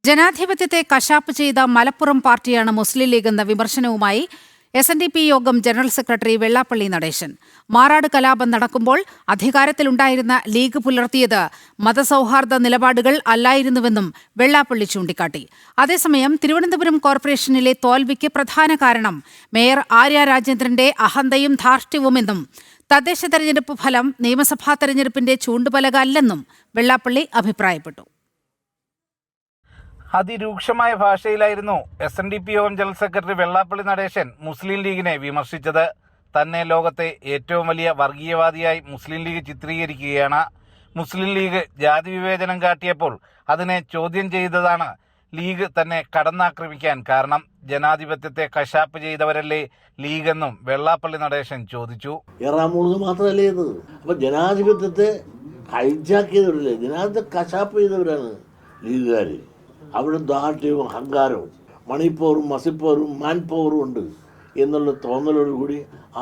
ജനാധിപത്യത്തെ കശാപ്പ് ചെയ്ത മലപ്പുറം പാർട്ടിയാണ് മുസ്ലിം ലീഗ് എന്ന വിമർശനവുമായി SNDP യോഗം ജനറൽ സെക്രട്ടറി വെള്ളാപ്പള്ളി നടേശൻ. മാറാട് കലാപം നടക്കുമ്പോൾ അധികാരത്തിലുണ്ടായിരുന്ന ലീഗ് പുലർത്തിയത് മതസൗഹാർദ്ദ നിലപാടുകൾ അല്ലായിരുന്നുവെന്നും വെള്ളാപ്പള്ളി ചൂണ്ടിക്കാട്ടി. അതേസമയം തിരുവനന്തപുരം കോർപ്പറേഷനിലെ തോൽവിക്ക് പ്രധാന കാരണം മേയർ ആര്യ രാജേന്ദ്രന്റെ അഹന്തയും ധാർഷ്ട്യവുമെന്നും തദ്ദേശ തെരഞ്ഞെടുപ്പ് ഫലം നിയമസഭാ തെരഞ്ഞെടുപ്പിന്റെ ചൂണ്ടുപലക അല്ലെന്നും വെള്ളാപ്പള്ളി അഭിപ്രായപ്പെട്ടു. അതിരൂക്ഷമായ ഭാഷയിലായിരുന്നു SNDP യോഗം ജനറൽ സെക്രട്ടറി വെള്ളാപ്പള്ളി നടേശൻ മുസ്ലിം ലീഗിനെ വിമർശിച്ചത്. തന്നെ ലോകത്തെ ഏറ്റവും വലിയ വർഗീയവാദിയായി മുസ്ലിം ലീഗ് ചിത്രീകരിക്കുകയാണ്. മുസ്ലിം ലീഗ് ജാതി വിവേചനം കാട്ടിയപ്പോൾ അതിനെ ചോദ്യം ചെയ്തതാണ് ലീഗ് തന്നെ കടന്നാക്രമിക്കാൻ കാരണം. ജനാധിപത്യത്തെ കശാപ്പ് ചെയ്തവരല്ലേ ലീഗെന്നും വെള്ളാപ്പള്ളി നടേശൻ ചോദിച്ചു. മാത്രമല്ലേ ഇത്? അപ്പൊ ജനാധിപത്യത്തെ ഹൈജാക്ക് ചെയ്തവരല്ലേ, ജനാധിപത്യത്തെ കശാപ്പ് ചെയ്തവരാണ് ലീഗുകാർ. അവിടെ ദാർഢ്യവും അഹങ്കാരവും മണിപ്പവറും മസിപ്പവറും മാൻ പവറും ഉണ്ട് എന്നുള്ള തോന്നലോടുകൂടി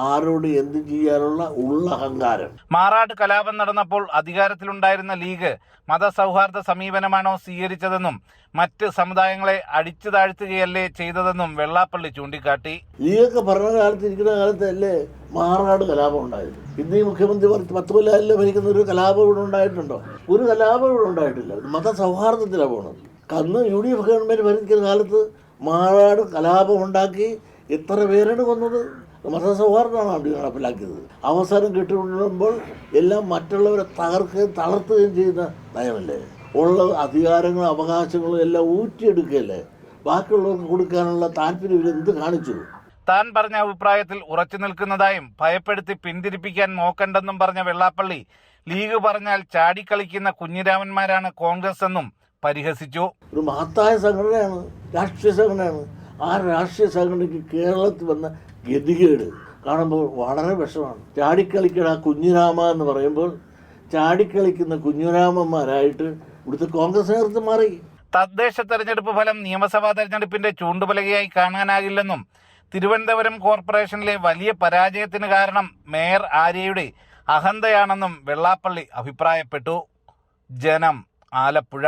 ആരോട് എന്ത് ചെയ്യാനുള്ള അഹങ്കാരം. മാറാട് കലാപം നടന്നപ്പോൾ അധികാരത്തിലുണ്ടായിരുന്ന ലീഗ് മതസൗഹാർദ്ദ സമീപനമാണോ സ്വീകരിച്ചതെന്നും മറ്റ് സമുദായങ്ങളെ അടിച്ചു താഴ്ത്തുകയല്ലേ ചെയ്തതെന്നും വെള്ളാപ്പള്ളി ചൂണ്ടിക്കാട്ടി. ലീഗൊക്കെ ഭരണകാലത്ത് ഇരിക്കുന്ന കാലത്തല്ലേ മാറാട് കലാപം ഉണ്ടായത്? ഇന്ന് ഈ മുഖ്യമന്ത്രി 10 കൊല്ലം ഭരിക്കുന്ന ഒരു കലാപം ഇവിടെ ഉണ്ടായിട്ടുണ്ടോ? ഒരു കലാപം ഇവിടെ ഉണ്ടായിട്ടില്ല. മതസൗഹാർദ്ദത്തിലാണ് പോണത്. അന്ന് UDF ഗവൺമെൻറ് ഭരിക്കുന്ന കാലത്ത് മാറാട് കലാപം ഉണ്ടാക്കി എത്ര പേരാണ് കൊന്നത്? മതസൗഹാർദ്ദമാണ് അവിടെ നടപ്പിലാക്കിയത്. അവസരം കിട്ടിക്കൊണ്ടുമ്പോൾ എല്ലാം മറ്റുള്ളവരെ തകർക്കുകയും തളർത്തുകയും ചെയ്യുന്ന നയമല്ലേ? ഉള്ള അധികാരങ്ങളും അവകാശങ്ങളും എല്ലാം ഊറ്റിയെടുക്കുകയല്ലേ? ബാക്കിയുള്ളവർക്ക് കൊടുക്കാനുള്ള താല്പര്യം എന്ത് കാണിച്ചു? താൻ പറഞ്ഞ അഭിപ്രായത്തിൽ ഉറച്ചു നിൽക്കുന്നതായും ഭയപ്പെടുത്തി പിന്തിരിപ്പിക്കാൻ നോക്കണ്ടെന്നും പറഞ്ഞ വെള്ളാപ്പള്ളി ലീഗ് പറഞ്ഞാൽ ചാടിക്കളിക്കുന്ന കുഞ്ഞിരാമന്മാരാണ് കോൺഗ്രസ് എന്നും പരിഹസിച്ചു. ഒരു മഹത്തായ സംഘടനയാണ്, രാഷ്ട്രീയ സംഘടനയാണ്. ആ രാഷ്ട്രീയ സംഘടനയ്ക്ക് കേരളത്തിൽ വന്ന ഗതികേട് കാണുമ്പോൾ വളരെ വിഷമാണ്. ചാടിക്കളിക്കട കുഞ്ഞിരാമ എന്ന് പറയുമ്പോൾ ചാടിക്കളിക്കുന്ന കുഞ്ഞിരാമന്മാരായിട്ട് ഇവിടുത്തെ കോൺഗ്രസ് നേതൃത്വം മാറി. തദ്ദേശ തെരഞ്ഞെടുപ്പ് ഫലം നിയമസഭാ തെരഞ്ഞെടുപ്പിന്റെ ചൂണ്ടുപലകയായി കാണാനാകില്ലെന്നും തിരുവനന്തപുരം കോർപ്പറേഷനിലെ വലിയ പരാജയത്തിന് കാരണം മേയർ ആര്യയുടെ അഹന്തയാണെന്നും വെള്ളാപ്പള്ളി അഭിപ്രായപ്പെട്ടു. ജനം, ആലപ്പുഴ.